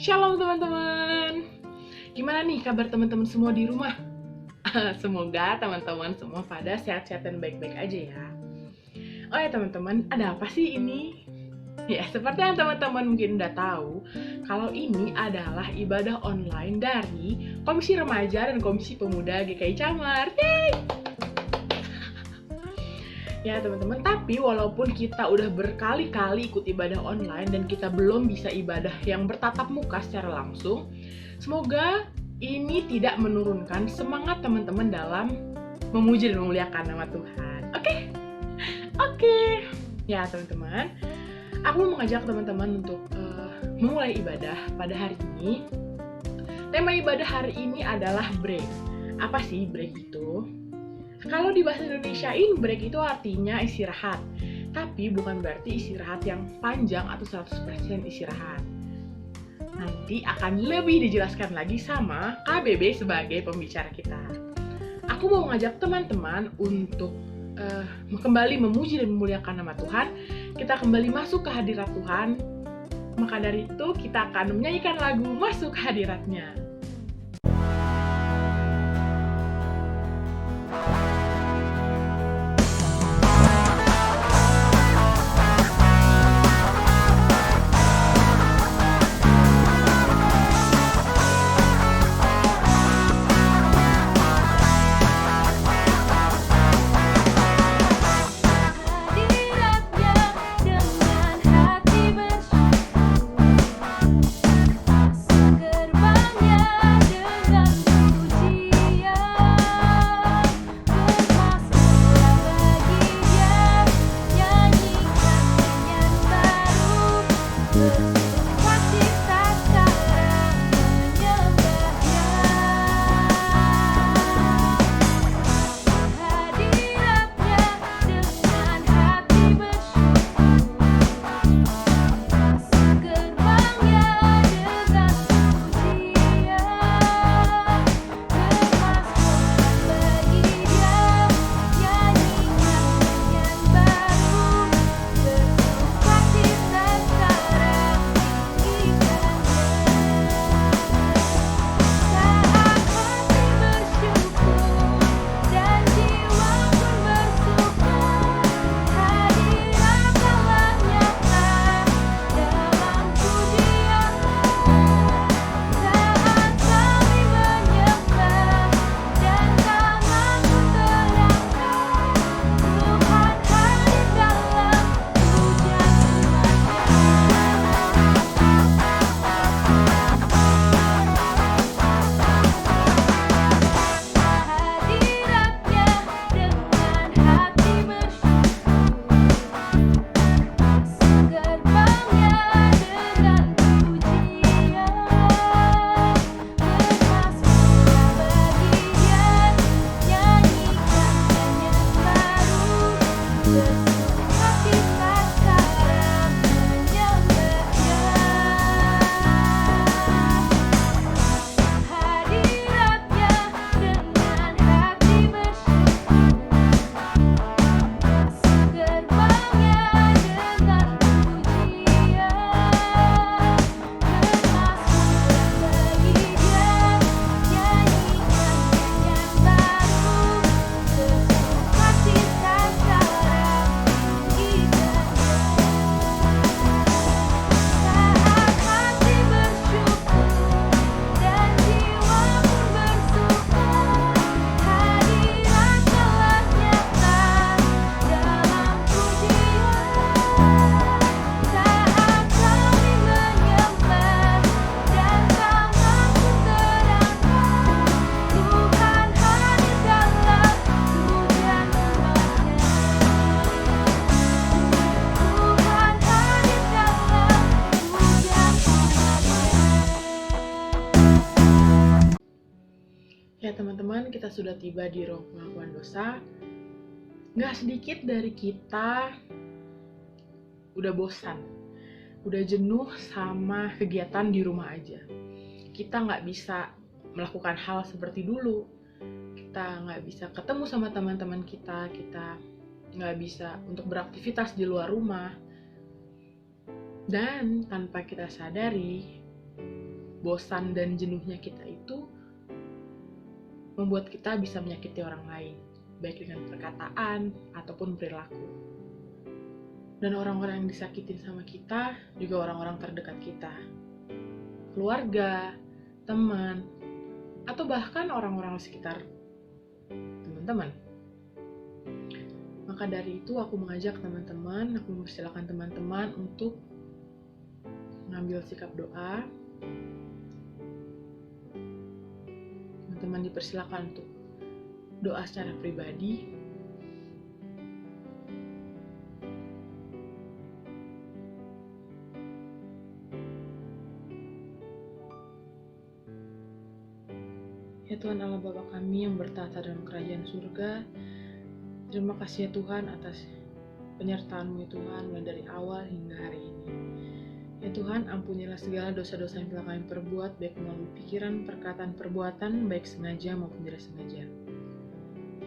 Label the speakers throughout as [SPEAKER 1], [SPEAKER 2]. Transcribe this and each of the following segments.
[SPEAKER 1] Shalom teman-teman. Gimana nih kabar teman-teman semua di rumah? Semoga teman-teman semua pada sehat-sehat dan baik-baik aja ya. Oh ya teman-teman, ada apa sih ini? Ya, seperti yang teman-teman mungkin udah tahu, kalau ini adalah ibadah online dari Komisi Remaja dan Komisi Pemuda GKI Camar. Yeay! Ya teman-teman, tapi walaupun kita udah berkali-kali ikut ibadah online dan kita belum bisa ibadah yang bertatap muka secara langsung, semoga ini tidak menurunkan semangat teman-teman dalam memuji dan memuliakan nama Tuhan. Oke. Ya teman-teman, aku mau mengajak teman-teman untuk memulai ibadah pada hari ini. Tema ibadah hari ini adalah break. Apa sih break itu? Kalau di bahasa Indonesiain, break itu artinya istirahat. Tapi bukan berarti istirahat yang panjang atau 100% istirahat. Nanti akan lebih dijelaskan lagi sama KBB sebagai pembicara kita. Aku mau mengajak teman-teman untuk kembali memuji dan memuliakan nama Tuhan. Kita kembali masuk ke hadirat Tuhan. Maka dari itu kita akan menyanyikan lagu Masuk Hadiratnya. Ya teman-teman, kita sudah tiba di ruang pengakuan dosa. Gak sedikit dari kita udah bosan, udah jenuh sama kegiatan di rumah aja. Kita gak bisa melakukan hal seperti dulu. Kita gak bisa ketemu sama teman-teman kita gak bisa untuk beraktivitas di luar rumah. Dan tanpa kita sadari, bosan dan jenuhnya kita itu membuat kita bisa menyakiti orang lain, baik dengan perkataan ataupun perilaku. Dan orang-orang yang disakitin sama kita juga orang-orang terdekat kita, keluarga, teman, atau bahkan orang-orang sekitar teman-teman. Maka dari itu aku mengajak teman-teman, aku mempersilakan teman-teman untuk mengambil sikap doa. Teman-teman dipersilakan untuk doa secara pribadi. Ya Tuhan Allah Bapa kami yang bertahta dalam kerajaan surga, terima kasih ya Tuhan atas penyertaan-Mu ya Tuhan mulai dari awal hingga hari ini. Ya Tuhan, ampunilah segala dosa-dosa yang telah kami perbuat, baik melalui pikiran, perkataan, perbuatan, baik sengaja maupun tidak sengaja.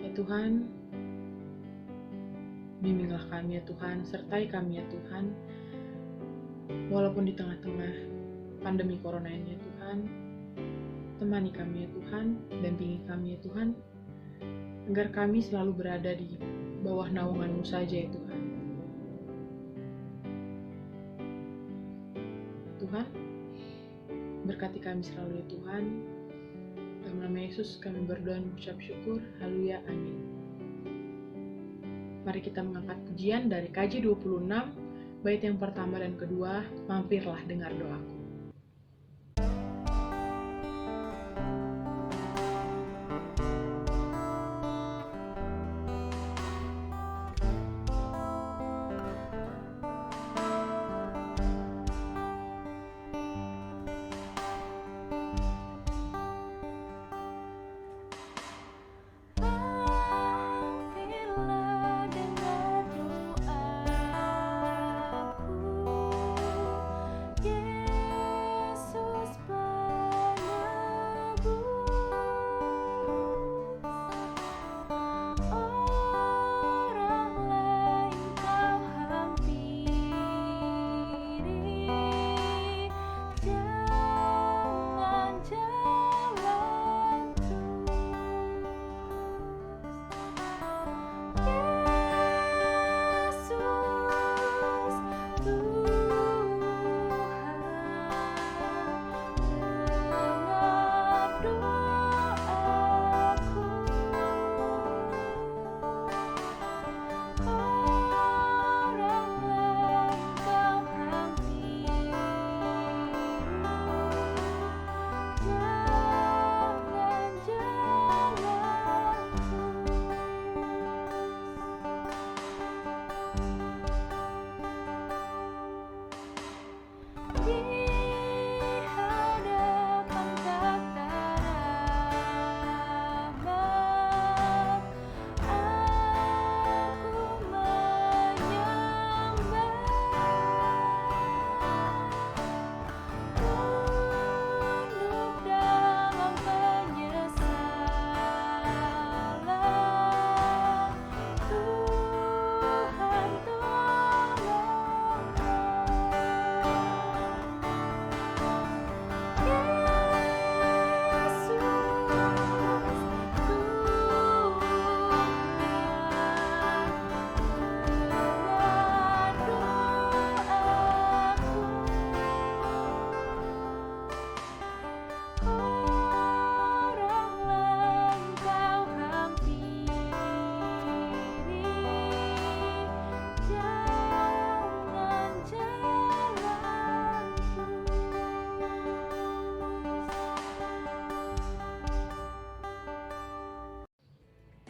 [SPEAKER 1] Ya Tuhan, bimbinglah kami ya Tuhan, sertai kami ya Tuhan, walaupun di tengah-tengah pandemi corona ini ya Tuhan, temani kami ya Tuhan, dampingi kami ya Tuhan, agar kami selalu berada di bawah naungan-Mu saja ya Tuhan. Tuhan, berkati kami selalu ya Tuhan. Dalam nama Yesus kami berdoa dan mengucap syukur. Haleluya, amin. Mari kita mengangkat pujian dari KJ 26, bait yang pertama dan kedua, mampirlah dengar doaku.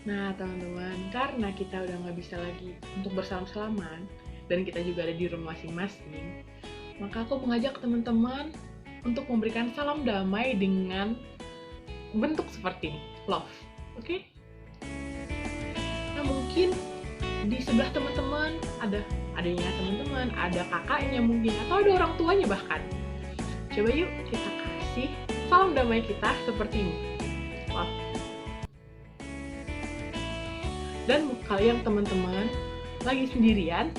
[SPEAKER 1] Nah teman-teman, karena kita udah nggak bisa lagi untuk bersalaman-salaman dan kita juga ada di rumah masing-masing, maka aku mengajak teman-teman untuk memberikan salam damai dengan bentuk seperti ini, love, oke? Nah mungkin di sebelah teman-teman ada adanya teman-teman, ada kakaknya mungkin, atau ada orang tuanya bahkan. Coba yuk kita kasih salam damai kita seperti ini, love. Dan kalau yang teman-teman lagi sendirian,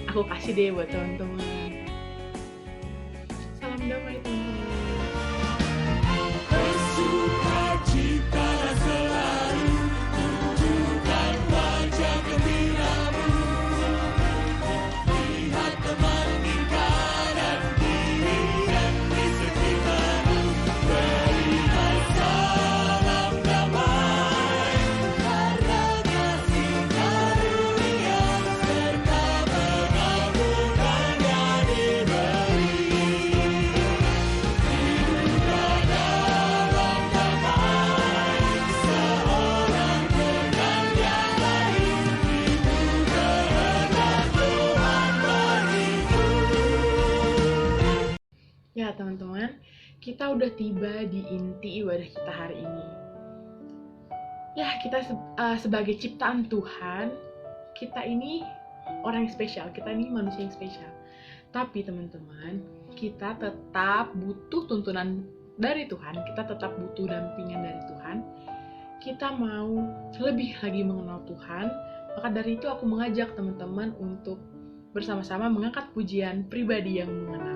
[SPEAKER 1] aku kasih deh buat teman-teman. Salam damai teman-teman. kita udah tiba di inti ibadah kita hari ini. Ya, kita sebagai ciptaan Tuhan, kita ini orang yang spesial, kita ini manusia yang spesial. Tapi teman-teman, kita tetap butuh tuntunan dari Tuhan, kita tetap butuh dampingan dari Tuhan. Kita mau lebih lagi mengenal Tuhan, maka dari itu aku mengajak teman-teman untuk bersama-sama mengangkat pujian pribadi yang mengenal.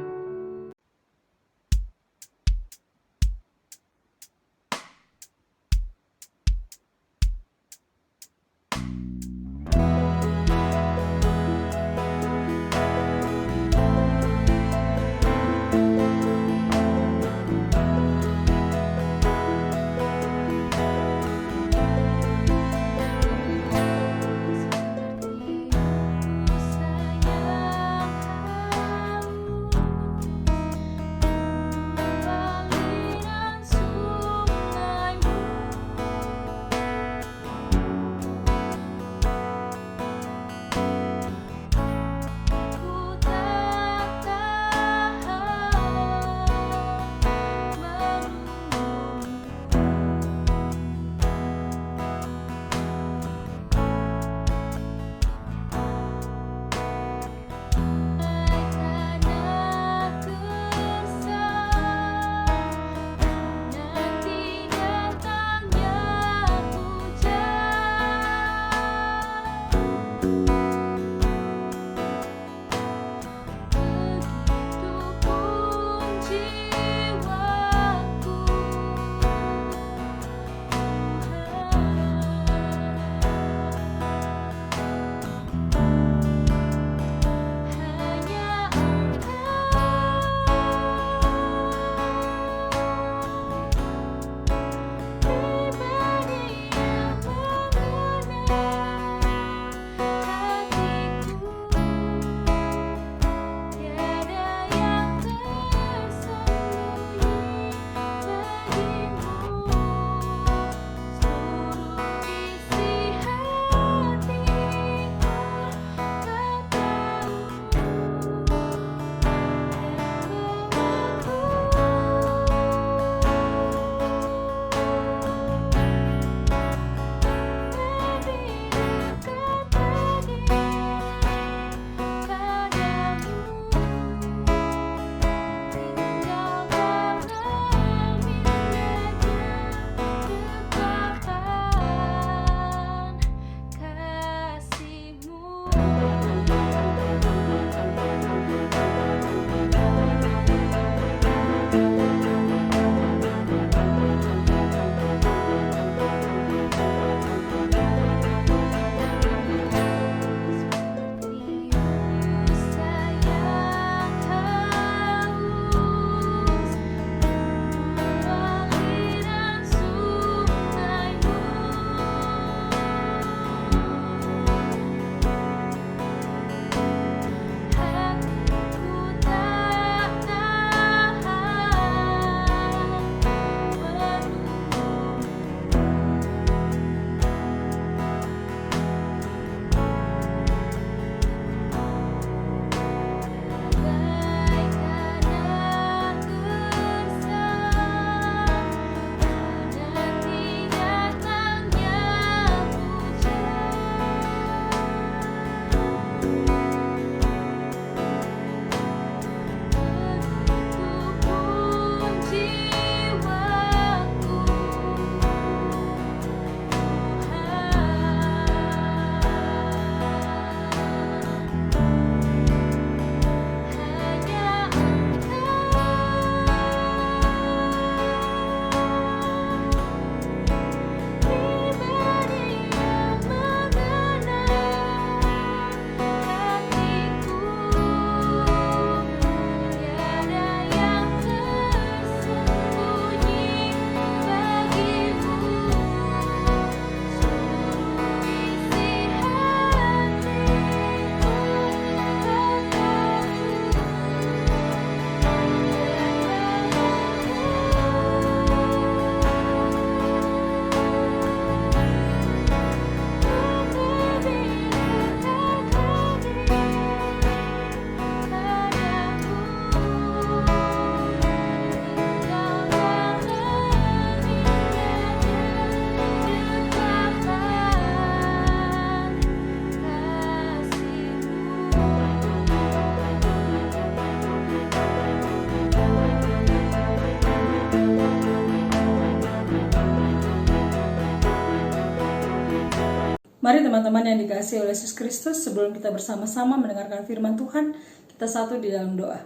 [SPEAKER 2] Mari teman-teman yang dikasihi oleh Yesus Kristus, sebelum kita bersama-sama mendengarkan firman Tuhan, kita satu di dalam doa.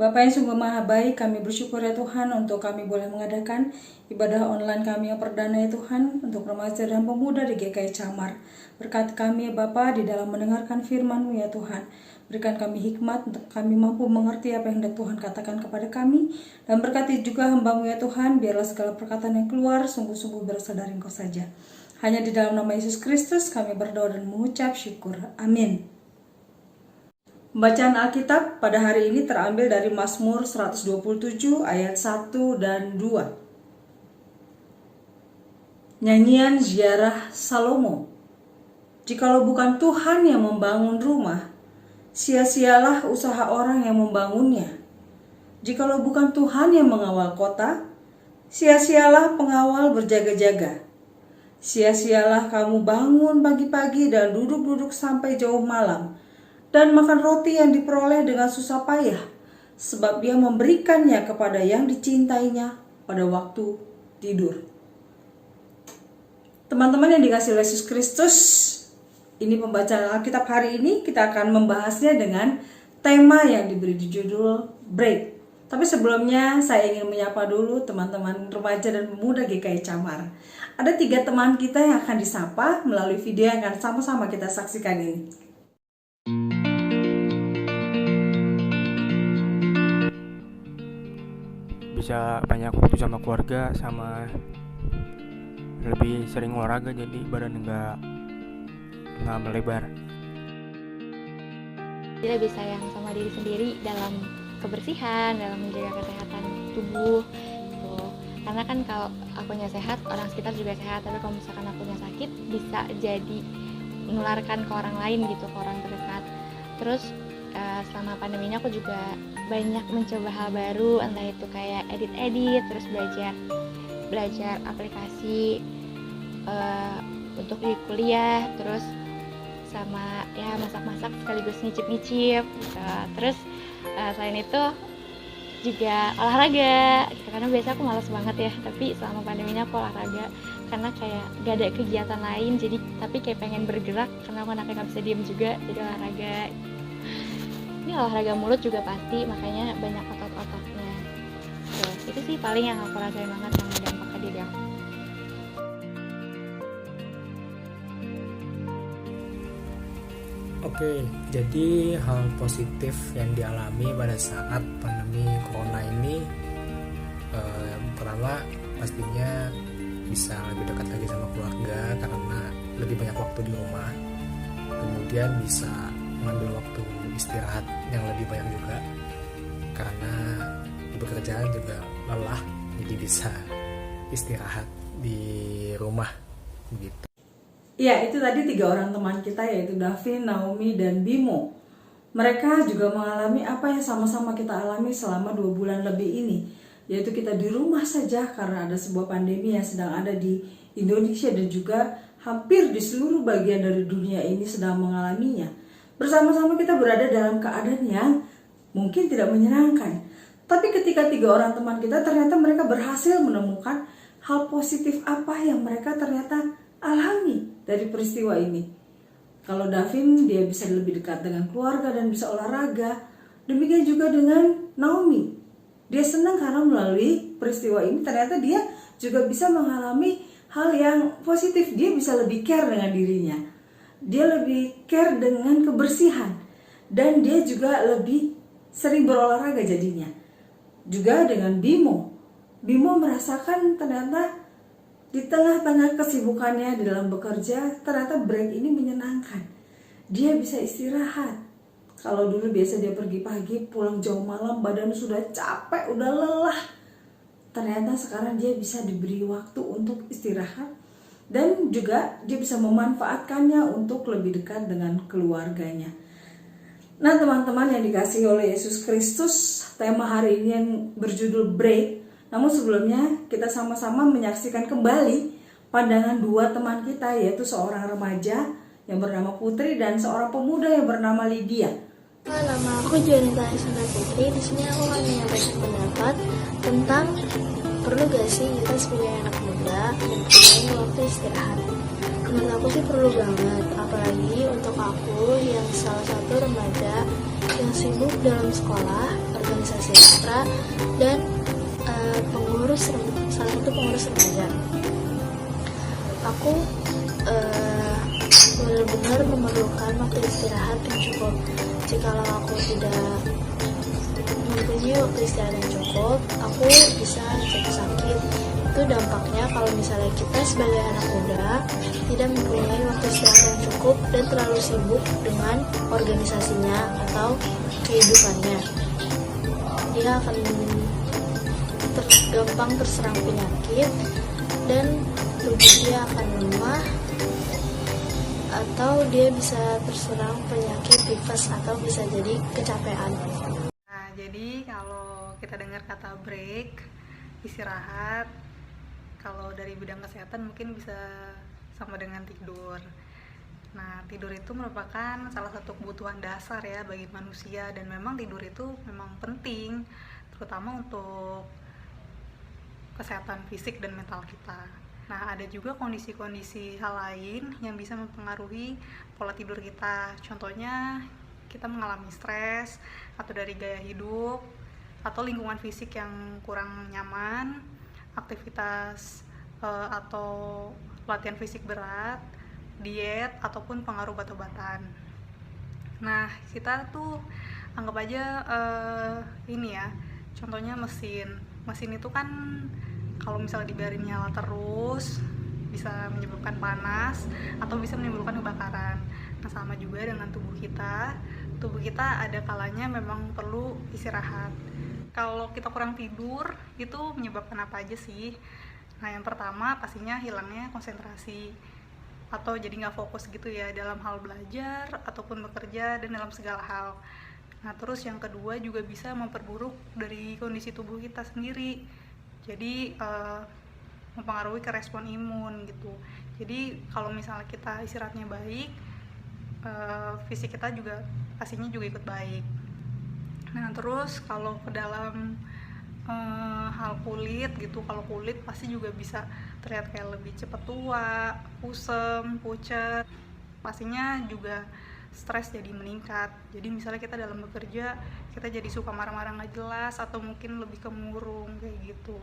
[SPEAKER 2] Bapa yang sungguh maha baik, kami bersyukur ya Tuhan untuk kami boleh mengadakan ibadah online kami yang perdana ya Tuhan, untuk remaja dan pemuda di GKI Camar. Berkati kami ya Bapa di dalam mendengarkan firman-Mu ya Tuhan. Berikan kami hikmat untuk kami mampu mengerti apa yang hendak Tuhan katakan kepada kami. Dan berkati juga hamba-Mu ya Tuhan, biarlah segala perkataan yang keluar sungguh-sungguh berasal dari Engkau saja. Hanya di dalam nama Yesus Kristus kami berdoa dan mengucap syukur. Amin. Bacaan Alkitab pada hari ini terambil dari Mazmur 127 ayat 1 dan 2. Nyanyian ziarah Salomo. Jikalau bukan Tuhan yang membangun rumah, sia-sialah usaha orang yang membangunnya. Jikalau bukan Tuhan yang mengawal kota, sia-sialah pengawal berjaga-jaga. Sia-sialah kamu bangun pagi-pagi dan duduk-duduk sampai jauh malam, dan makan roti yang diperoleh dengan susah payah, sebab dia memberikannya kepada yang dicintainya pada waktu tidur. Teman-teman yang dikasihi oleh Yesus Kristus, ini pembacaan Alkitab hari ini kita akan membahasnya dengan tema yang diberi judul Break. Tapi sebelumnya saya ingin menyapa dulu teman-teman remaja dan pemuda GKI Camar. Ada 3 teman kita yang akan disapa melalui video yang akan sama-sama kita saksikan ini.
[SPEAKER 3] Bisa banyak waktu sama keluarga, sama lebih sering olahraga, jadi badan nggak melebar.
[SPEAKER 4] Jadi lebih sayang sama diri sendiri dalam kebersihan, dalam menjaga kesehatan tubuh gitu. Karena kan kalau akunya sehat, orang sekitar juga sehat. Tapi kalau misalkan akunya sakit, bisa jadi menularkan ke orang lain gitu, ke orang terdekat. Terus selama pandemi ini aku juga banyak mencoba hal baru, entah itu kayak edit-edit, terus belajar aplikasi untuk di kuliah, terus sama ya masak-masak sekaligus nyicip-nyicip gitu. Terus selain itu juga olahraga gitu, karena biasa aku malas banget ya, tapi selama pandemi ini aku olahraga karena kayak gak ada kegiatan lain, jadi tapi kayak pengen bergerak karena aku anaknya gak bisa diem juga, jadi olahraga. Ini olahraga mulut juga pasti, makanya banyak otot-ototnya. Itu sih paling yang aku rasain banget sama dampaknya di diri aku.
[SPEAKER 5] Oke, jadi hal positif yang dialami pada saat pandemi corona ini, yang pertama pastinya bisa lebih dekat lagi sama keluarga karena lebih banyak waktu di rumah. Kemudian bisa mengambil waktu istirahat yang lebih banyak juga karena di pekerjaan juga lelah, jadi bisa istirahat di rumah begitu.
[SPEAKER 2] Ya, itu tadi 3 orang teman kita, yaitu Davin, Naomi, dan Bimo. Mereka juga mengalami apa yang sama-sama kita alami selama 2 bulan lebih ini, yaitu kita di rumah saja karena ada sebuah pandemi yang sedang ada di Indonesia dan juga hampir di seluruh bagian dari dunia ini sedang mengalaminya. Bersama-sama kita berada dalam keadaan yang mungkin tidak menyenangkan. Tapi ketika 3 orang teman kita, ternyata mereka berhasil menemukan hal positif apa yang mereka ternyata alami dari peristiwa ini. Kalau Davin, dia bisa lebih dekat dengan keluarga dan bisa olahraga. Demikian juga dengan Naomi. Dia senang karena melalui peristiwa ini ternyata dia juga bisa mengalami hal yang positif. Dia bisa lebih care dengan dirinya. Dia lebih care dengan kebersihan. Dan dia juga lebih sering berolahraga jadinya. Juga dengan Bimo. Bimo merasakan ternyata di tengah-tengah kesibukannya di dalam bekerja, ternyata break ini menyenangkan. Dia bisa istirahat. Kalau dulu biasa dia pergi pagi, pulang jauh malam, badan sudah capek, udah lelah. Ternyata sekarang dia bisa diberi waktu untuk istirahat. Dan juga dia bisa memanfaatkannya untuk lebih dekat dengan keluarganya. Nah teman-teman yang dikasihi oleh Yesus Kristus, tema hari ini yang berjudul Break. Namun sebelumnya kita sama-sama menyaksikan kembali pandangan 2 teman kita, yaitu seorang remaja yang bernama Putri dan seorang pemuda yang bernama Lydia.
[SPEAKER 6] Nama aku Jonita Alexandra Putri. Di sini aku akan menyampaikan pendapat tentang perlu gak sih kita sebagai anak muda mempunyai waktu istirahat. Menurut aku sih perlu banget, apalagi untuk aku yang salah satu remaja yang sibuk dalam sekolah, organisasi ekstra, dan salah satu pengurus remaja. Aku benar-benar memerlukan waktu istirahat yang cukup. Jikalau aku tidak mempunyai waktu istirahat yang cukup, aku bisa jatuh sakit. Itu dampaknya kalau misalnya kita sebagai anak muda tidak mempunyai waktu istirahat yang cukup dan terlalu sibuk dengan organisasinya atau kehidupannya. Dia akan gampang terserang penyakit dan tubuh dia akan lemah, atau dia bisa terserang penyakit tifus atau bisa jadi kecapean.
[SPEAKER 7] Nah, jadi kalau kita dengar kata break, istirahat, kalau dari bidang kesehatan mungkin bisa sama dengan tidur. Nah, tidur itu merupakan salah satu kebutuhan dasar ya bagi manusia, dan memang tidur itu memang penting, terutama untuk kesehatan fisik dan mental kita. Nah, ada juga kondisi-kondisi hal lain yang bisa mempengaruhi pola tidur kita. Contohnya, kita mengalami stres, atau dari gaya hidup, atau lingkungan fisik yang kurang nyaman, aktivitas atau latihan fisik berat, diet, ataupun pengaruh obat-obatan. Nah, kita tuh anggap aja ini ya, contohnya mesin itu kan kalau misalnya dibiarin nyala terus bisa menyebabkan panas atau bisa menimbulkan kebakaran. Nah, sama juga dengan tubuh kita ada kalanya memang perlu istirahat. Kalau kita kurang tidur itu menyebabkan apa aja sih? Nah, yang pertama pastinya hilangnya konsentrasi atau jadi nggak fokus gitu ya dalam hal belajar ataupun bekerja dan dalam segala hal. Nah, terus yang kedua juga bisa memperburuk dari kondisi tubuh kita sendiri. Jadi mempengaruhi ke respon imun gitu. Jadi kalau misalnya kita istirahatnya baik, fisik kita juga pastinya juga ikut baik. Nah, terus kalau ke dalam hal kulit gitu, kalau kulit pasti juga bisa terlihat kayak lebih cepat tua, kusam, pucat. Pastinya juga stres jadi meningkat. Jadi misalnya kita dalam bekerja, kita jadi suka marah-marah nggak jelas atau mungkin lebih kemurung kayak gitu.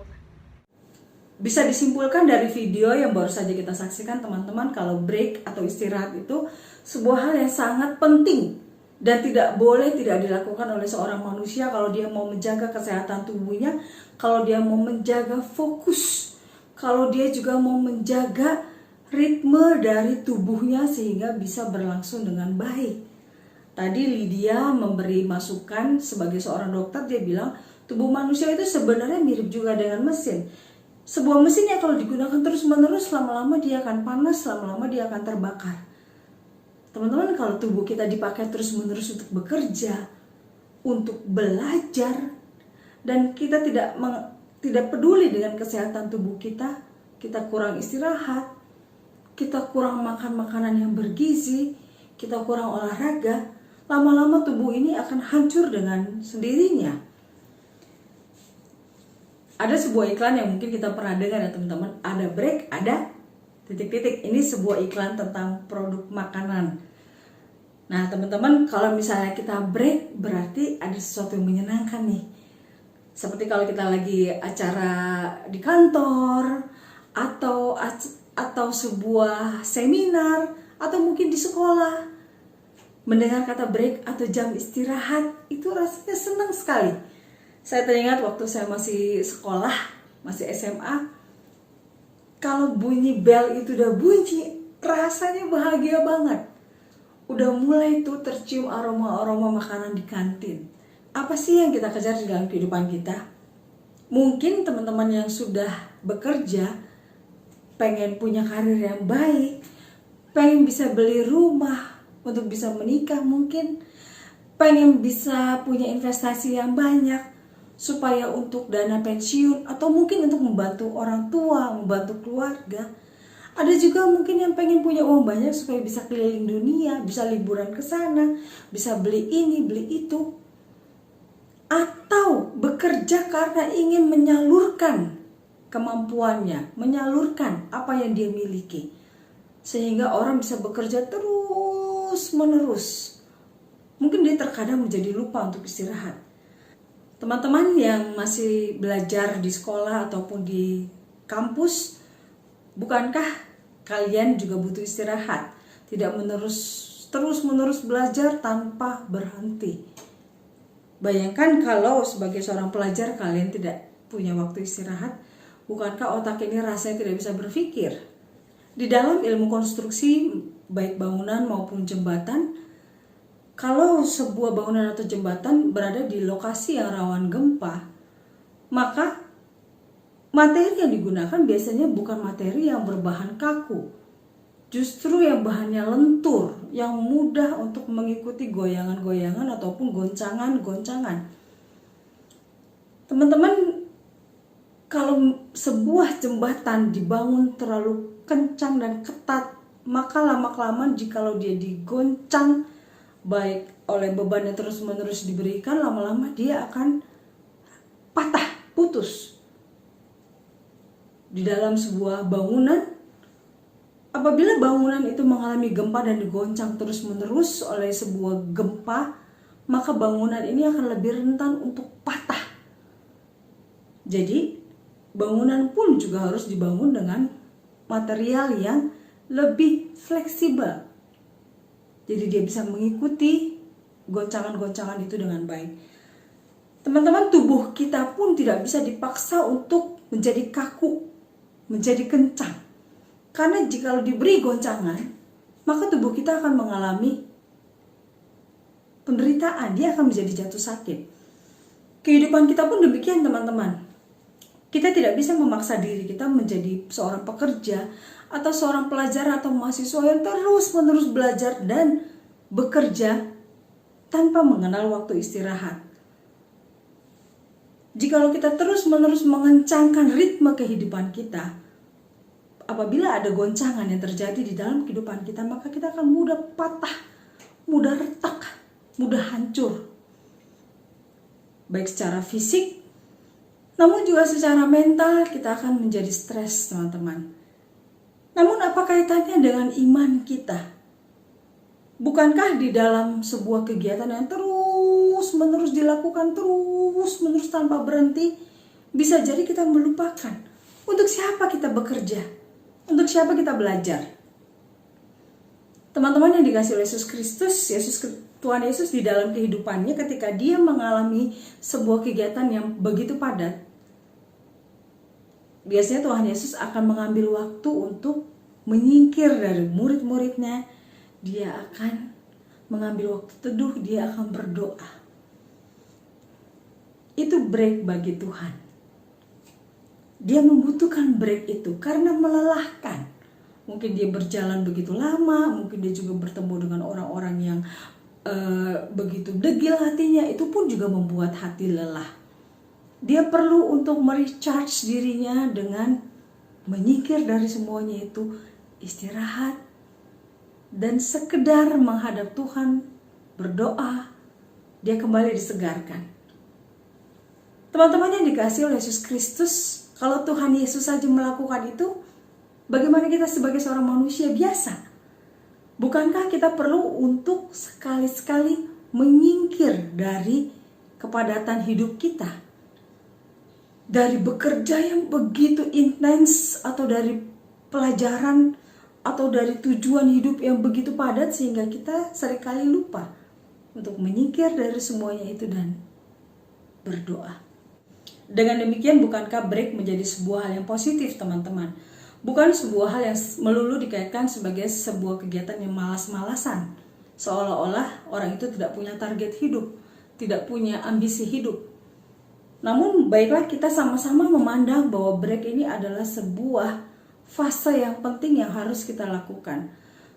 [SPEAKER 2] Bisa disimpulkan dari video yang baru saja kita saksikan teman-teman, kalau break atau istirahat itu sebuah hal yang sangat penting dan tidak boleh tidak dilakukan oleh seorang manusia kalau dia mau menjaga kesehatan tubuhnya, kalau dia mau menjaga fokus, kalau dia juga mau menjaga ritme dari tubuhnya sehingga bisa berlangsung dengan baik. Tadi Lydia memberi masukan sebagai seorang dokter, dia bilang tubuh manusia itu sebenarnya mirip juga dengan mesin. Sebuah mesin yang kalau digunakan terus-menerus, lama-lama dia akan panas, lama-lama dia akan terbakar. Teman-teman, kalau tubuh kita dipakai terus-menerus untuk bekerja, untuk belajar, dan kita tidak peduli dengan kesehatan tubuh kita kurang istirahat, kita kurang makan makanan yang bergizi, kita kurang olahraga, lama-lama tubuh ini akan hancur dengan sendirinya. Ada sebuah iklan yang mungkin kita pernah dengar ya teman-teman, ada break, ada titik-titik. Ini sebuah iklan tentang produk makanan. Nah teman-teman, kalau misalnya kita break berarti ada sesuatu yang menyenangkan nih. Seperti kalau kita lagi acara di kantor, atau sebuah seminar, atau mungkin di sekolah, mendengar kata break atau jam istirahat, itu rasanya senang sekali. Saya teringat waktu saya masih sekolah, masih SMA, kalau bunyi bel itu udah bunyi, rasanya bahagia banget. Udah mulai tuh tercium aroma-aroma makanan di kantin. Apa sih yang kita kejar di dalam kehidupan kita? Mungkin teman-teman yang sudah bekerja, pengen punya karir yang baik, pengen bisa beli rumah untuk bisa menikah mungkin, pengen bisa punya investasi yang banyak, supaya untuk dana pensiun atau mungkin untuk membantu orang tua, membantu keluarga. Ada juga mungkin yang pengen punya uang banyak supaya bisa keliling dunia, bisa liburan ke sana, bisa beli ini, beli itu. Atau bekerja karena ingin menyalurkan kemampuannya, menyalurkan apa yang dia miliki. sehingga orang bisa bekerja terus menerus. Mungkin dia terkadang menjadi lupa untuk istirahat. Teman-teman yang masih belajar di sekolah ataupun di kampus, bukankah kalian juga butuh istirahat? Tidak terus-menerus belajar tanpa berhenti. Bayangkan kalau sebagai seorang pelajar kalian tidak punya waktu istirahat, bukankah otak ini rasanya tidak bisa berpikir? Di dalam ilmu konstruksi, baik bangunan maupun jembatan, kalau sebuah bangunan atau jembatan berada di lokasi yang rawan gempa, maka materi yang digunakan biasanya bukan materi yang berbahan kaku, justru yang bahannya lentur, yang mudah untuk mengikuti goyangan-goyangan ataupun goncangan-goncangan. Teman-teman, kalau sebuah jembatan dibangun terlalu kencang dan ketat, maka lama-kelamaan jikalau dia digoncang baik oleh beban yang terus-menerus diberikan, lama-lama dia akan patah, putus. Di dalam sebuah bangunan, apabila bangunan itu mengalami gempa dan digoncang terus-menerus oleh sebuah gempa, maka bangunan ini akan lebih rentan untuk patah. Jadi, bangunan pun juga harus dibangun dengan material yang lebih fleksibel. Jadi dia bisa mengikuti goncangan-goncangan itu dengan baik. Teman-teman, tubuh kita pun tidak bisa dipaksa untuk menjadi kaku, menjadi kencang. Karena jika diberi goncangan, maka tubuh kita akan mengalami penderitaan, dia akan menjadi jatuh sakit. Kehidupan kita pun demikian, teman-teman. Kita tidak bisa memaksa diri kita menjadi seorang pekerja atau seorang pelajar atau mahasiswa yang terus-menerus belajar dan bekerja tanpa mengenal waktu istirahat. Jikalau kita terus-menerus mengencangkan ritme kehidupan kita, apabila ada goncangan yang terjadi di dalam kehidupan kita, maka kita akan mudah patah, mudah retak, mudah hancur. Baik secara fisik, namun juga secara mental kita akan menjadi stres, teman-teman. Namun apa kaitannya dengan iman kita? Bukankah di dalam sebuah kegiatan yang terus-menerus dilakukan, terus-menerus tanpa berhenti, bisa jadi kita melupakan untuk siapa kita bekerja, untuk siapa kita belajar. Teman-teman yang dikasihi oleh Yesus Kristus, Tuhan Yesus di dalam kehidupannya ketika dia mengalami sebuah kegiatan yang begitu padat, biasanya Tuhan Yesus akan mengambil waktu untuk menyingkir dari murid-muridnya. Dia akan mengambil waktu teduh, dia akan berdoa. Itu break bagi Tuhan. Dia membutuhkan break itu karena melelahkan. Mungkin dia berjalan begitu lama, mungkin dia juga bertemu dengan orang-orang yang begitu degil hatinya, itu pun juga membuat hati lelah. Dia perlu untuk merecharge dirinya dengan menyingkir dari semuanya itu, istirahat, dan sekedar menghadap Tuhan, berdoa, dia kembali disegarkan. Teman-teman yang dikasihi oleh Yesus Kristus, kalau Tuhan Yesus saja melakukan itu, bagaimana kita sebagai seorang manusia biasa? Bukankah kita perlu untuk sekali-sekali menyingkir dari kepadatan hidup kita? Dari bekerja yang begitu intens, atau dari pelajaran, atau dari tujuan hidup yang begitu padat, sehingga kita seringkali lupa untuk menyingkir dari semuanya itu dan berdoa. Dengan demikian, bukankah break menjadi sebuah hal yang positif, teman-teman? Bukan sebuah hal yang melulu dikaitkan sebagai sebuah kegiatan yang malas-malasan, seolah-olah orang itu tidak punya target hidup, tidak punya ambisi hidup. Namun baiklah kita sama-sama memandang bahwa break ini adalah sebuah fase yang penting yang harus kita lakukan.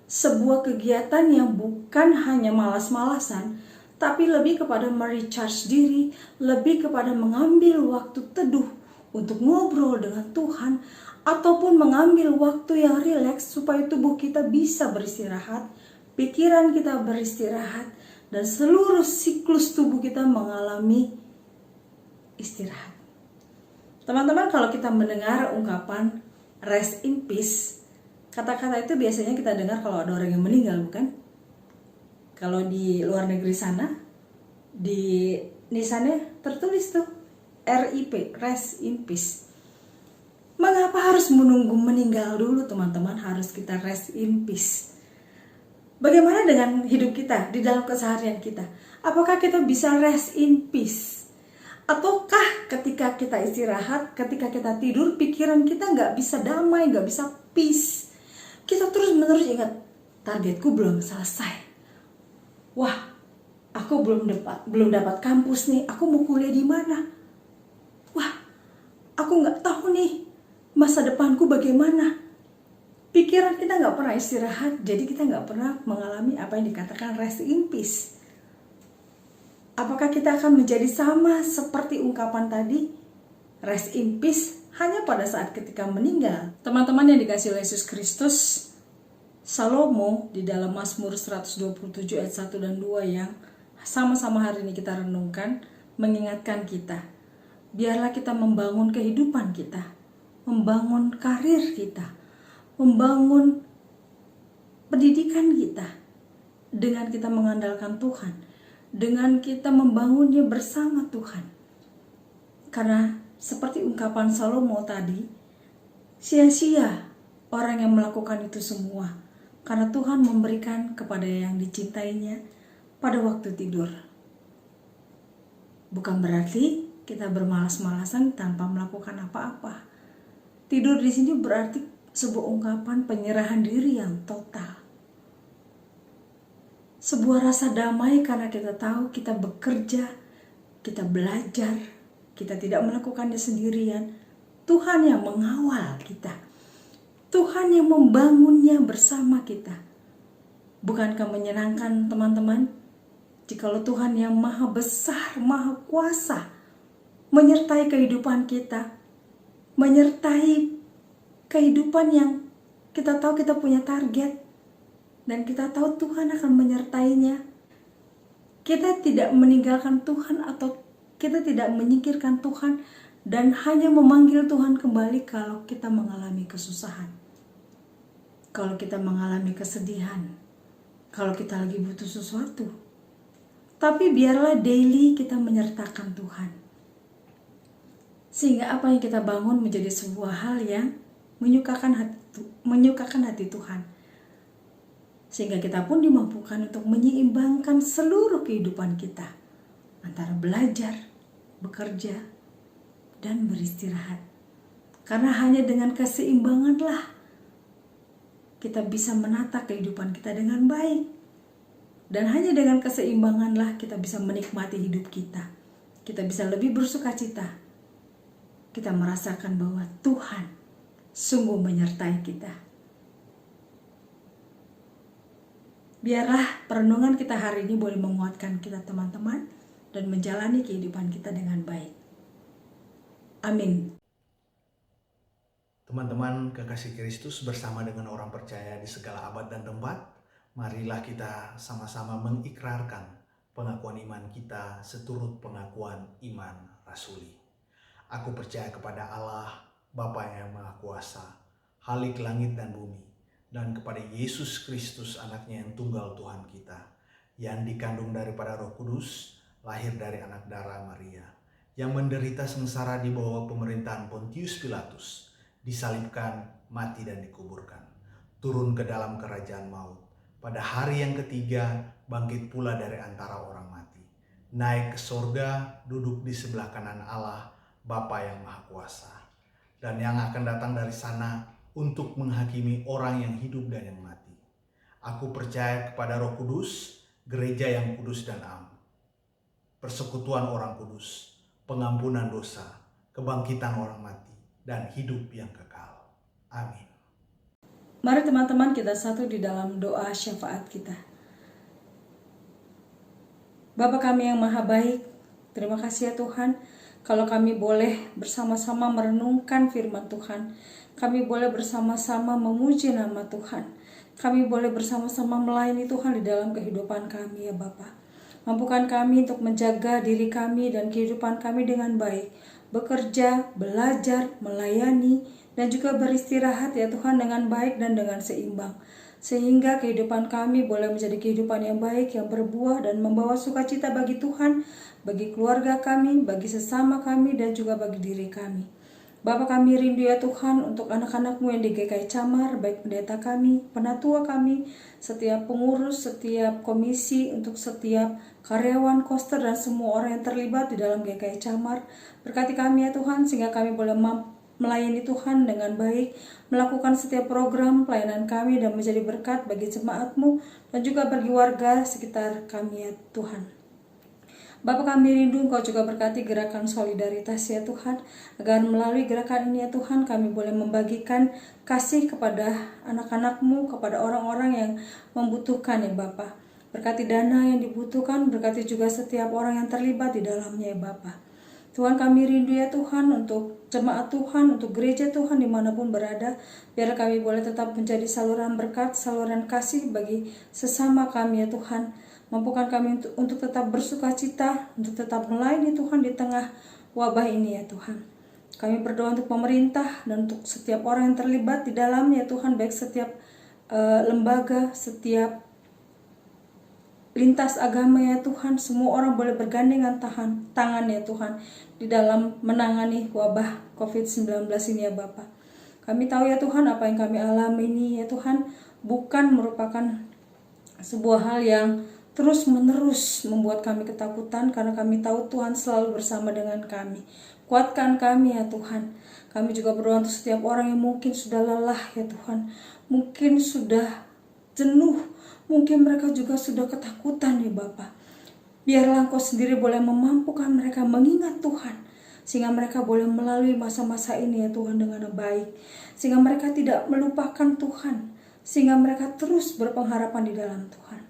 [SPEAKER 2] Sebuah kegiatan yang bukan hanya malas-malasan, tapi lebih kepada merecharge diri, lebih kepada mengambil waktu teduh untuk ngobrol dengan Tuhan, ataupun mengambil waktu yang rileks supaya tubuh kita bisa beristirahat, pikiran kita beristirahat, dan seluruh siklus tubuh kita mengalami istirahat. Teman-teman, kalau kita mendengar ungkapan rest in peace, Kata-kata itu biasanya kita dengar kalau ada orang yang meninggal, bukan? Kalau di luar negeri sana, di nisannya tertulis tuh RIP, rest in peace. Mengapa harus menunggu meninggal dulu, teman-teman? Harus kita rest in peace. Bagaimana dengan hidup kita di dalam keseharian kita? Apakah kita bisa rest in peace? Ataukah ketika kita istirahat, ketika kita tidur, pikiran kita nggak bisa damai, nggak bisa peace? Kita terus-menerus ingat, targetku belum selesai. Wah, aku belum dapat kampus nih. Aku mau kuliah di mana? Wah, aku nggak tahu nih masa depanku bagaimana. Pikiran kita nggak pernah istirahat, jadi kita nggak pernah mengalami apa yang dikatakan rest in peace. Apakah kita akan menjadi sama seperti ungkapan tadi? Rest in peace hanya pada saat ketika meninggal. Teman-teman yang dikasihi oleh Yesus Kristus, Salomo di dalam Mazmur 127 ayat 1 dan 2 yang sama-sama hari ini kita renungkan, mengingatkan kita, biarlah kita membangun kehidupan kita, membangun karir kita, membangun pendidikan kita dengan kita mengandalkan Tuhan, dengan kita membangunnya bersama Tuhan. Karena seperti ungkapan Salomo tadi, sia-sia orang yang melakukan itu semua, karena Tuhan memberikan kepada yang dicintainya pada waktu tidur. Bukan berarti kita bermalas-malasan tanpa melakukan apa-apa. Tidur di sini berarti sebuah ungkapan penyerahan diri yang total. Sebuah rasa damai karena kita tahu kita bekerja, kita belajar, kita tidak melakukannya sendirian. Tuhan yang mengawal kita. Tuhan yang membangunnya bersama kita. Bukankah menyenangkan, teman-teman? Jikalau Tuhan yang maha besar, maha kuasa menyertai kehidupan kita, menyertai kehidupan yang kita tahu kita punya target, dan kita tahu Tuhan akan menyertainya. Kita tidak meninggalkan Tuhan atau kita tidak menyingkirkan Tuhan dan hanya memanggil Tuhan kembali kalau kita mengalami kesusahan, kalau kita mengalami kesedihan, kalau kita lagi butuh sesuatu. Tapi biarlah daily kita menyertakan Tuhan, sehingga apa yang kita bangun menjadi sebuah hal yang menyukakan hati Tuhan, sehingga kita pun dimampukan untuk menyeimbangkan seluruh kehidupan kita antara belajar, bekerja, dan beristirahat. Karena hanya dengan keseimbanganlah kita bisa menata kehidupan kita dengan baik. Dan hanya dengan keseimbanganlah kita bisa menikmati hidup kita. Kita bisa lebih bersukacita. Kita merasakan bahwa Tuhan sungguh menyertai kita. Biarlah perenungan kita hari ini boleh menguatkan kita, teman-teman, dan menjalani kehidupan kita dengan baik. Amin.
[SPEAKER 8] Teman-teman kekasih Kristus, bersama dengan orang percaya di segala abad dan tempat, marilah kita sama-sama mengikrarkan pengakuan iman kita seturut pengakuan iman rasuli. Aku percaya kepada Allah, Bapa yang Maha Kuasa, Khalik langit dan bumi, dan kepada Yesus Kristus, anaknya yang tunggal Tuhan kita, yang dikandung daripada Roh Kudus, lahir dari anak darah Maria, yang menderita sengsara di bawah pemerintahan Pontius Pilatus, disalibkan, mati dan dikuburkan, turun ke dalam kerajaan maut, pada hari yang ketiga bangkit pula dari antara orang mati, naik ke sorga, duduk di sebelah kanan Allah, Bapa yang Maha Kuasa, dan yang akan datang dari sana untuk menghakimi orang yang hidup dan yang mati. Aku percaya kepada Roh Kudus, gereja yang kudus dan am, persekutuan orang kudus, pengampunan dosa, kebangkitan orang mati, dan hidup yang kekal. Amin.
[SPEAKER 2] Mari teman-teman kita satu di dalam doa syafaat kita. Bapa kami yang maha baik, terima kasih ya Tuhan, kalau kami boleh bersama-sama merenungkan firman Tuhan. Kami boleh bersama-sama memuji nama Tuhan. Kami boleh bersama-sama melayani Tuhan di dalam kehidupan kami ya Bapa. Mampukan kami untuk menjaga diri kami dan kehidupan kami dengan baik. Bekerja, belajar, melayani, dan juga beristirahat ya Tuhan dengan baik dan dengan seimbang. Sehingga kehidupan kami boleh menjadi kehidupan yang baik, yang berbuah dan membawa sukacita bagi Tuhan, bagi keluarga kami, bagi sesama kami, dan juga bagi diri kami. Bapa, kami rindu ya Tuhan untuk anak-anak-Mu yang di GKI Camar, baik pendeta kami, penatua kami, setiap pengurus, setiap komisi, untuk setiap karyawan, koster, dan semua orang yang terlibat di dalam GKI Camar. Berkati kami ya Tuhan, sehingga kami boleh melayani Tuhan dengan baik, melakukan setiap program pelayanan kami dan menjadi berkat bagi jemaat-Mu dan juga bagi warga sekitar kami ya Tuhan. Bapa, kami rindu Engkau juga berkati gerakan solidaritas ya Tuhan, agar melalui gerakan ini ya Tuhan kami boleh membagikan kasih kepada anak-anak-Mu, kepada orang-orang yang membutuhkan ya Bapa. Berkati dana yang dibutuhkan, berkati juga setiap orang yang terlibat di dalamnya ya Bapa. Tuhan, kami rindu ya Tuhan untuk jemaat Tuhan, untuk gereja Tuhan dimanapun berada, biar kami boleh tetap menjadi saluran berkat, saluran kasih bagi sesama kami ya Tuhan. Mampukan kami untuk tetap bersuka cita, untuk tetap melayani Tuhan di tengah wabah ini ya Tuhan. Kami berdoa untuk pemerintah dan untuk setiap orang yang terlibat di dalamnya Tuhan, baik setiap lembaga, setiap lintas agama ya Tuhan. Semua orang boleh bergandengan tangan ya Tuhan di dalam menangani wabah COVID-19 ini ya Bapa. Kami tahu ya Tuhan apa yang kami alami ini ya Tuhan bukan merupakan sebuah hal yang terus-menerus membuat kami ketakutan, karena kami tahu Tuhan selalu bersama dengan kami. Kuatkan kami ya Tuhan. Kami juga berdoa untuk setiap orang yang mungkin sudah lelah ya Tuhan, mungkin sudah jenuh, mungkin mereka juga sudah ketakutan ya Bapa. Biarlah Engkau sendiri boleh memampukan mereka mengingat Tuhan, sehingga mereka boleh melalui masa-masa ini ya Tuhan dengan baik, sehingga mereka tidak melupakan Tuhan, sehingga mereka terus berpengharapan di dalam Tuhan.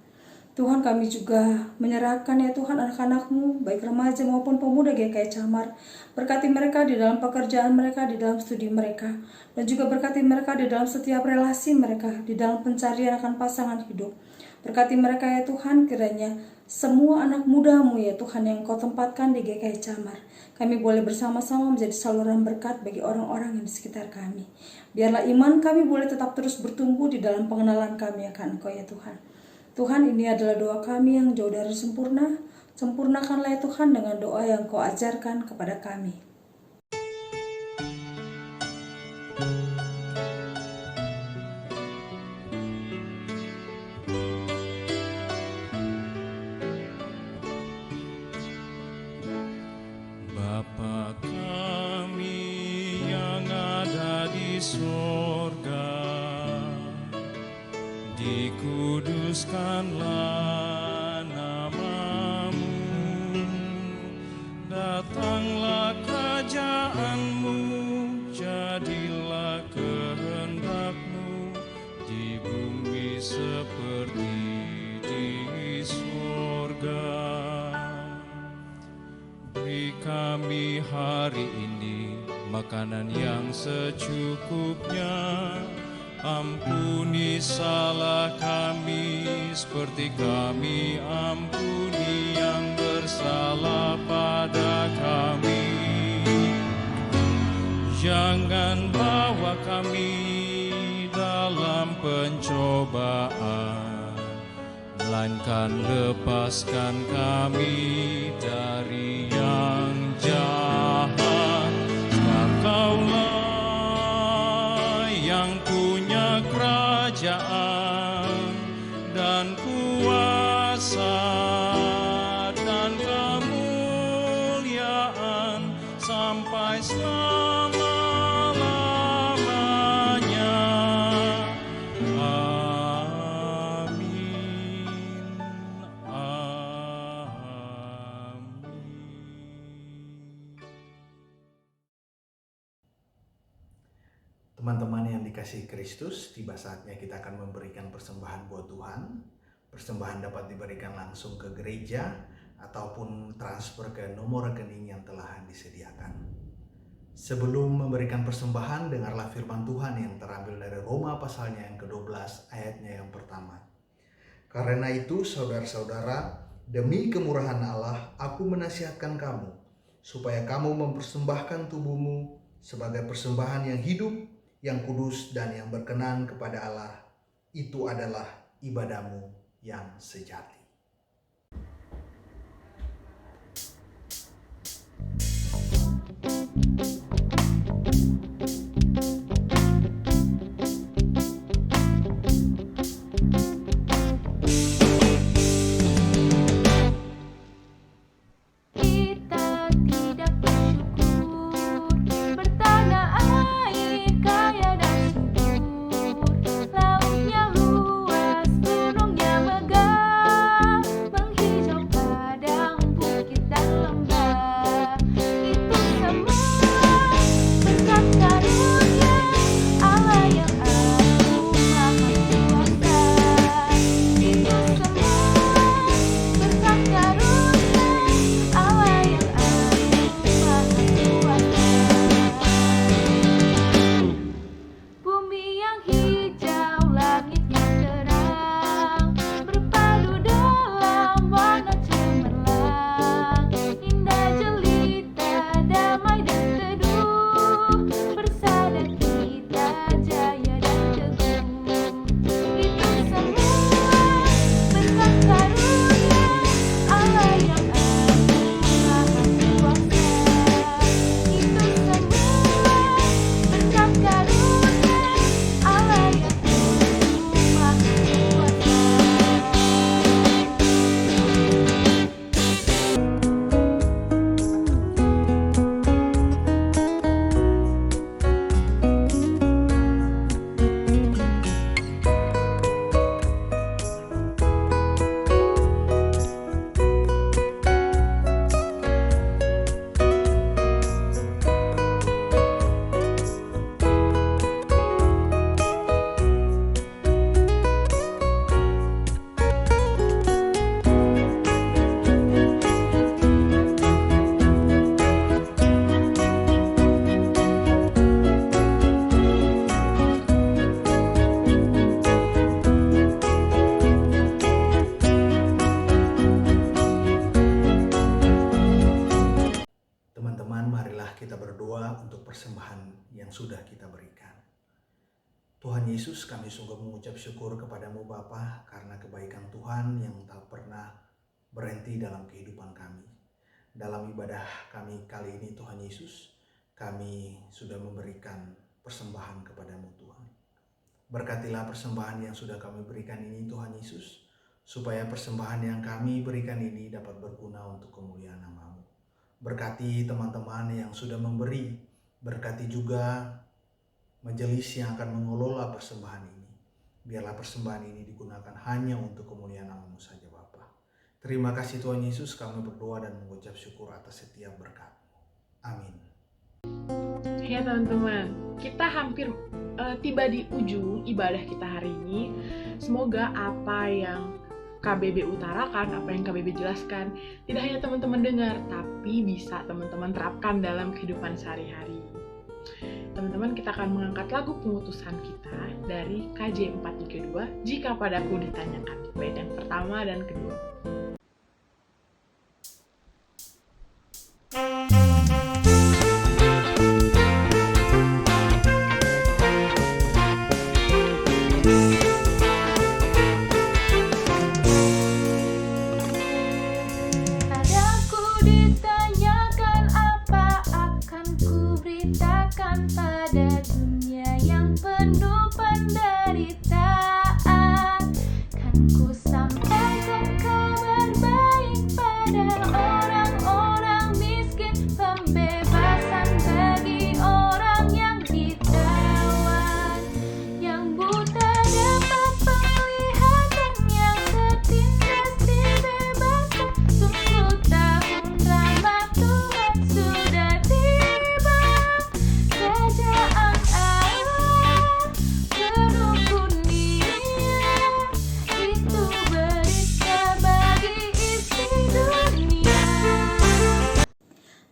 [SPEAKER 2] Tuhan, kami juga menyerahkan ya Tuhan anak-anak-Mu, baik remaja maupun pemuda GKI Camar. Berkati mereka di dalam pekerjaan mereka, di dalam studi mereka, dan juga berkati mereka di dalam setiap relasi mereka, di dalam pencarian akan pasangan hidup. Berkati mereka ya Tuhan, kiranya semua anak muda-Mu ya Tuhan yang Kau tempatkan di GKI Camar, kami boleh bersama-sama menjadi saluran berkat bagi orang-orang yang di sekitar kami. Biarlah iman kami boleh tetap terus bertumbuh di dalam pengenalan kami akan Engkau ya Tuhan. Tuhan, ini adalah doa kami yang jauh dari sempurna. Sempurnakanlah ya Tuhan dengan doa yang Kau ajarkan kepada kami.
[SPEAKER 9] Bapa kami yang ada di surga, dikuduskanlah nama-Mu, datanglah kerajaan-Mu, jadilah kehendak-Mu di bumi seperti di surga. Beri kami hari ini makanan yang secukupnya. Ampuni salah kami seperti kami ampuni yang bersalah pada kami. Jangan bawa kami dalam pencobaan, melainkan lepaskan kami dari yang jahat. Engkaulah yang punya kerajaan dan kuasa dan kemuliaan sampai selama-lamanya. Amin. Amin.
[SPEAKER 8] Teman-teman yang dikasihi Kristus, tiba saatnya kita akan memberikan persembahan buat Tuhan. Persembahan dapat diberikan langsung ke gereja ataupun transfer ke nomor rekening yang telah disediakan. Sebelum memberikan persembahan, dengarlah firman Tuhan yang terambil dari Roma pasalnya yang ke-12 ayatnya yang pertama. Karena itu, saudara-saudara, demi kemurahan Allah, aku menasihatkan kamu, supaya kamu mempersembahkan tubuhmu sebagai persembahan yang hidup, yang kudus dan yang berkenan kepada Allah, itu adalah ibadahmu yang sejati. Kita berdoa untuk persembahan yang sudah kita berikan. Tuhan Yesus, kami sungguh mengucap syukur kepadamu Bapa karena kebaikan Tuhan yang tak pernah berhenti dalam kehidupan kami. Dalam ibadah kami kali ini Tuhan Yesus, kami sudah memberikan persembahan kepadamu Tuhan. Berkatilah persembahan yang sudah kami berikan ini Tuhan Yesus, supaya persembahan yang kami berikan ini dapat berguna untuk kemuliaan nama-Mu. Berkati teman-teman yang sudah memberi, berkati juga majelis yang akan mengelola persembahan ini. Biarlah persembahan ini digunakan hanya untuk kemuliaan nama-Mu saja Bapa. Terima kasih Tuhan Yesus, kami berdoa dan mengucap syukur atas setiap berkat-Mu. Amin.
[SPEAKER 1] Ya teman-teman, kita hampir tiba di ujung ibadah kita hari ini. Semoga apa yang KBB utarakan, apa yang KBB jelaskan, tidak hanya teman-teman dengar, tapi bisa teman-teman terapkan dalam kehidupan sehari-hari. Teman-teman, kita akan mengangkat lagu pengutusan kita dari KJ 432, Jika Padaku Ditanyakan, bait yang pertama dan kedua.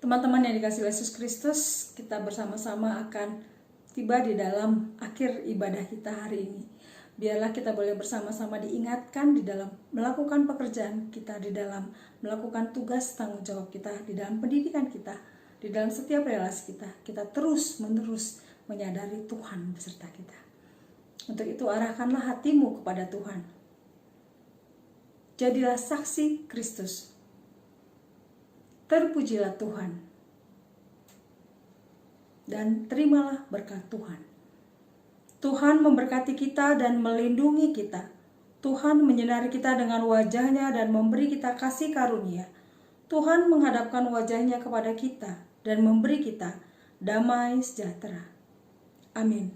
[SPEAKER 2] Teman-teman yang dikasihi Yesus Kristus, kita bersama-sama akan tiba di dalam akhir ibadah kita hari ini. Biarlah kita boleh bersama-sama diingatkan di dalam melakukan pekerjaan kita, di dalam melakukan tugas tanggung jawab kita, di dalam pendidikan kita, di dalam setiap relasi kita. Kita terus-menerus menyadari Tuhan beserta kita. Untuk itu arahkanlah hatimu kepada Tuhan. Jadilah saksi Kristus. Terpujilah Tuhan. Dan terimalah berkat Tuhan. Tuhan memberkati kita dan melindungi kita. Tuhan menyinari kita dengan wajah-Nya dan memberi kita kasih karunia. Tuhan menghadapkan wajah-Nya kepada kita dan memberi kita damai sejahtera. Amin.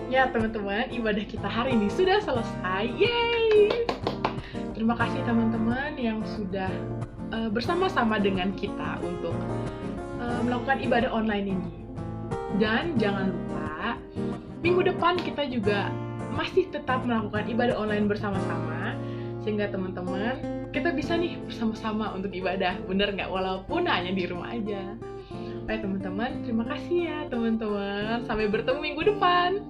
[SPEAKER 1] Ya teman-teman, ibadah kita hari ini sudah selesai. Yeay! Terima kasih teman-teman yang sudah bersama-sama dengan kita untuk melakukan ibadah online ini. Dan jangan lupa, minggu depan kita juga masih tetap melakukan ibadah online bersama-sama. Sehingga teman-teman, kita bisa nih bersama-sama untuk ibadah. Bener nggak? Walaupun hanya di rumah aja. Baik teman-teman, terima kasih ya teman-teman. Sampai bertemu minggu depan.